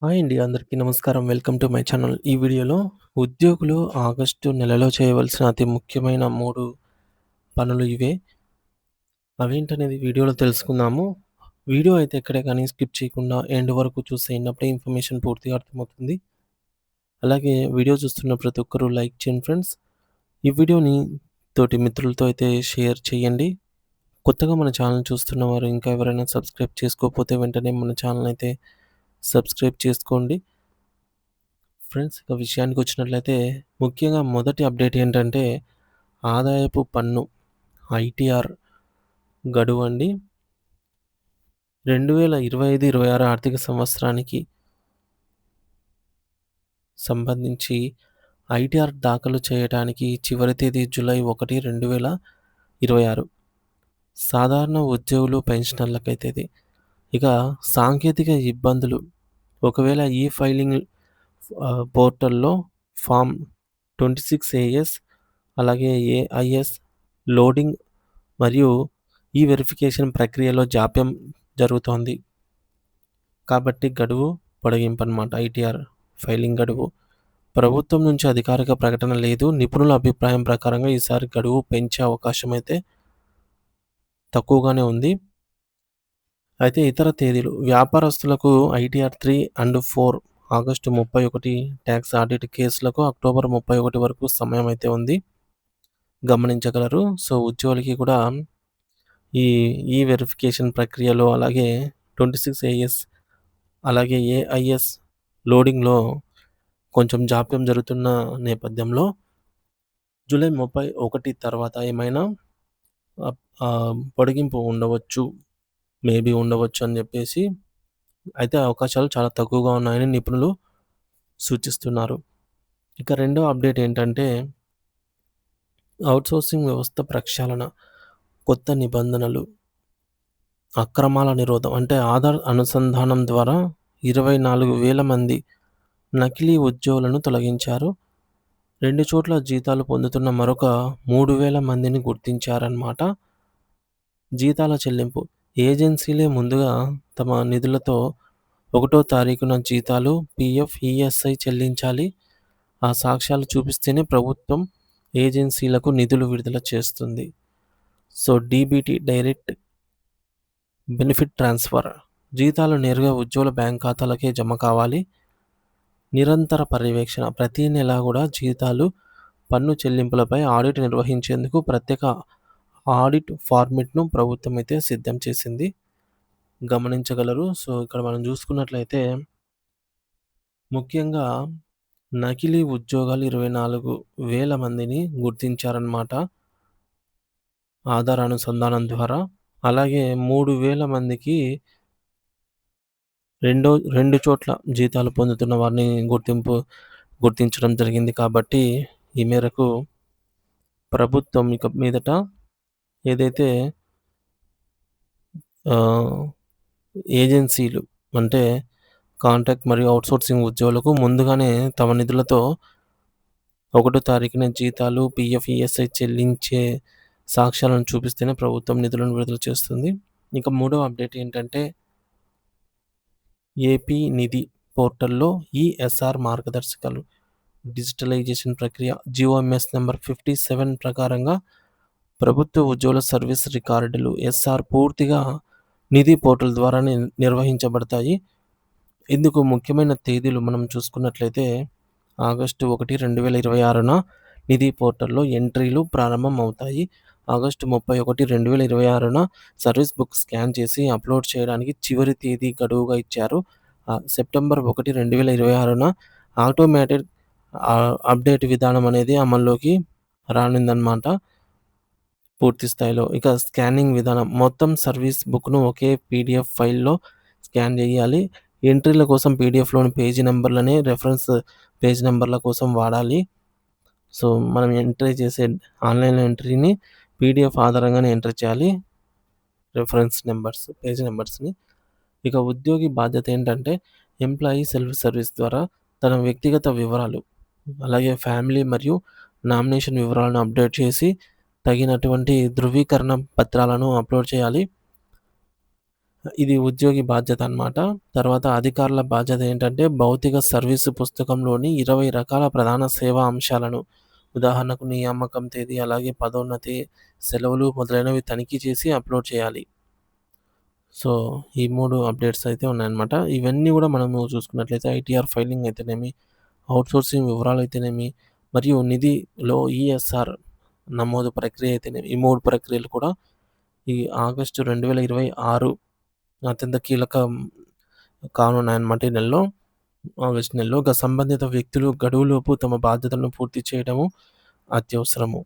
Hi అండి. అందరికీ నమస్కారం. Welcome to my channel. ఈ వీడియోలో ఉద్యోగులు ఆగస్టు నెలలో చేయవలసిన అతి ముఖ్యమైన 3 పనులు ఇవే. అవేంటనేది వీడియోలో తెలుసుకుందాము. వీడియో అయితే ఎక్కడ గాని స్కిప్ చేయకుండా ఎండ్ వరకు చూసేయండి. అప్పుడే ఇన్ఫర్మేషన్ పూర్తిగా అర్థమవుతుంది. అలాగే వీడియో చూస్తున్న ప్రతి ఒక్కరు లైక్ చేయండి ఫ్రెండ్స్. ఈ వీడియోని తోటి మిత్రులతో అయితే షేర్ చేయండి. కొత్తగా మన ఛానల్ చూస్తున్న వారు ఇంకా ఎవరైనా సబ్స్క్రైబ్ చేసుకోకపోతే వెంటనే మన ఛానల్ అయితే సబ్స్క్రైబ్ చేసుకోండి. ఫ్రెండ్స్ ఇక విషయానికొచ్చినట్లయితే ముఖ్యంగా మొదటి అప్డేట్ ఏంటంటే ఆదాయపు పన్ను ఐటీఆర్ గడువండి. 2025, 26 ఆర్థిక సంవత్సరానికి సంబంధించి ఐటీఆర్ దాఖలు చేయడానికి చివరి తేదీ జూలై 1, 2026. సాధారణ ఉద్యోగులు, పెన్షనర్లకైతే ఇది. ఇక సాంకేతిక ఇబ్బందులు ఒకవేళ ఈ ఫైలింగ్ పోర్టల్‌లో ఫార్మ్ 26 ఏఎస్ అలాగే ఏఐఎస్ లోడింగ్ మరియు ఈ వెరిఫికేషన్ ప్రక్రియలో జాప్యం జరుగుతోంది. కాబట్టి గడువు పొడిగింపనమాట. ఐటీఆర్ ఫైలింగ్ గడువు. ప్రభుత్వం నుంచి అధికారిక ప్రకటన లేదు. నిపుణుల అభిప్రాయం ప్రకారంగా ఈసారి గడువు పెంచే అవకాశం అయితే తక్కువగానే ఉంది. అయితే ఇతర తేదీలు వ్యాపారస్తులకు ITR 3 and 4 August 31 tax audit కేసులకు అక్టోబర్ 31 వరకు సమయం అయితే ఉంది. గమనించగలరు. సో, ఉద్యోగులకి కూడా ఈ ఈ వెరిఫికేషన్ ప్రక్రియలో అలాగే 26 ఏఎస్ అలాగే ఏఐఎస్ లోడింగ్‌లో కొంచెం జాప్యం జరుగుతున్న నేపథ్యంలో జూలై 31 తర్వాత ఏమైనా పొడిగింపు ఉండవచ్చు. మేబీ ఉండవచ్చు అని జెప్పేసి అయితే అవకాశాలు చాలా తక్కువగా ఉన్నాయని నిపుణులు సూచిస్తున్నారు. ఇక రెండో అప్డేట్ ఏంటంటే ఔట్‌సోర్సింగ్ వ్యవస్థ ప్రక్షాళన. కొత్త నిబంధనలు. అక్రమాల నిరోధం. అంటే ఆధార్ అనుసంధానం ద్వారా 24,000 మంది నకిలీ ఉద్యోగులను తొలగించారు. 2 చోట్ల జీతాలు పొందుతున్న మరొక 3,000 మందిని గుర్తించారన్నమాట. జీతాల చెల్లింపు. ఏజెన్సీలే ముందుగా తమ నిధులతో 1 తారీఖున జీతాలు, పీఎఫ్, ఈఎస్ఐ చెల్లించాలి. ఆ సాక్ష్యాలు చూపిస్తేనే ప్రభుత్వం ఏజెన్సీలకు నిధులు విడుదల చేస్తుంది. So, DBT direct benefit transfer. జీతాలు నేరుగా ఉద్యోగుల బ్యాంక్ ఖాతాలకే జమ కావాలి. నిరంతర పర్యవేక్షణ. ప్రతి నెల కూడా జీతాలు, పన్ను చెల్లింపులపై ఆడిట్ నిర్వహించేందుకు ప్రత్యేక ఆడిట్ ఫార్మాట్‌ను ప్రభుత్వం అయితే సిద్ధం చేసింది. గమనించగలరు. సో, ఇక్కడ మనం చూసుకున్నట్లయితే ముఖ్యంగా నకిలీ ఉద్యోగాలు 24,000 మందిని గుర్తించారన్నమాట. ఆధార్ అనుసంధానం ద్వారా. అలాగే 3,000 మందికి 2 చోట్ల జీతాలు పొందుతున్న వారిని గుర్తించడం జరిగింది కాబట్టి, ఈ మేరకు ప్రభుత్వం ఇక మీదట ఏదైతే ఏజెన్సీలు అంటే కాంట్రాక్ట్ మరియు ఔట్‌సోర్సింగ్ ఉద్యోగులకు ముందుగానే తమ నిధులతో 1 తారీఖున జీతాలు, పీఎఫ్, ఈఎస్ఐ చెల్లించే సాక్ష్యాలను చూపిస్తేనే ప్రభుత్వం నిధులను విడుదల చేస్తుంది. ఇక మూడో అప్డేట్ ఏంటంటే ఏపీ నిధి పోర్టల్‌లో ఈఎస్ఆర్ మార్గదర్శకాలు. డిజిటలైజేషన్ ప్రక్రియ జీఓఎంఎస్ నంబర్ 57 ప్రకారంగా ప్రభుత్వ ఉద్యోగుల సర్వీస్ రికార్డులు ఎస్ఆర్ పూర్తిగా నిధి పోర్టల్ ద్వారానే నిర్వహించబడతాయి. ఇందుకు ముఖ్యమైన తేదీలు మనం చూసుకున్నట్లయితే ఆగస్టు 1, 2026న నిధి పోర్టల్‌లో ఎంట్రీలు ప్రారంభం అవుతాయి. ఆగస్టు 31, 2026న సర్వీస్ బుక్ స్కాన్ చేసి అప్‌లోడ్ చేయడానికి చివరి తేదీ గడువుగా ఇచ్చారు. సెప్టెంబర్ 1, 2026న ఆటోమేటెడ్ అప్డేట్ విధానం అనేది అమల్లోకి రానుందన్నమాట పూర్తి స్థాయిలో. ఇక స్కానింగ్ విధానం. మొత్తం సర్వీస్ బుక్‌ను ఒకే పీడీఎఫ్ ఫైల్‌లో స్కాన్ చేయాలి. ఎంట్రీల కోసం పీడీఎఫ్‌లోని పేజీ నంబర్‌లనే రెఫరెన్స్ పేజ్ నంబర్‌ల కోసం వాడాలి. సో, మనం ఎంట్రీ చేసే ఆన్‌లైన్‌లో ఎంట్రీని పీడీఎఫ్ ఆధారంగానే ఎంటర్ చేయాలి. రెఫరెన్స్ నంబర్స్, పేజ్ నంబర్స్‌ని. ఇక ఉద్యోగి బాధ్యత ఏంటంటే ఎంప్లాయీ సెల్ఫ్ సర్వీస్ ద్వారా తన వ్యక్తిగత వివరాలు, అలాగే ఫ్యామిలీ మరియు నామినేషన్ వివరాలను అప్డేట్ చేసి తగినటువంటి ధృవీకరణ పత్రాలను అప్‌లోడ్ చేయాలి. ఇది ఉద్యోగి బాధ్యత అన్నమాట. తర్వాత అధికారుల బాధ్యత ఏంటంటే, భౌతిక సర్వీసు పుస్తకంలోని 20 రకాల ప్రధాన సేవా అంశాలను, ఉదాహరణకు నియామకం తేదీ, అలాగే పదోన్నతి, సెలవులు మొదలైనవి తనిఖీ చేసి అప్‌లోడ్ చేయాలి. సో, ఈ 3 అప్‌డేట్స్ అయితే ఉన్నాయన్నమాట. ఇవన్నీ గూడా మనము చూసుకున్నట్లయితే ఐటీఆర్ ఫైలింగ్ అయితేనేమి, ఔట్‌సోర్సింగ్ వివరాలైతేనేమి, మరియు నిధిలో ఈఎస్ఆర్ నమోదు ప్రక్రియ అయితేనేమి, ఈ 3 ప్రక్రియలు కూడా ఈ ఆగస్టు 2026 అత్యంత కీలకం కానున్నాయన్నమాట ఈ నెలలో. ఆగస్టు నెలలో. సంబంధిత వ్యక్తులు గడువులోపు తమ బాధ్యతలను పూర్తి చేయడము అత్యవసరము.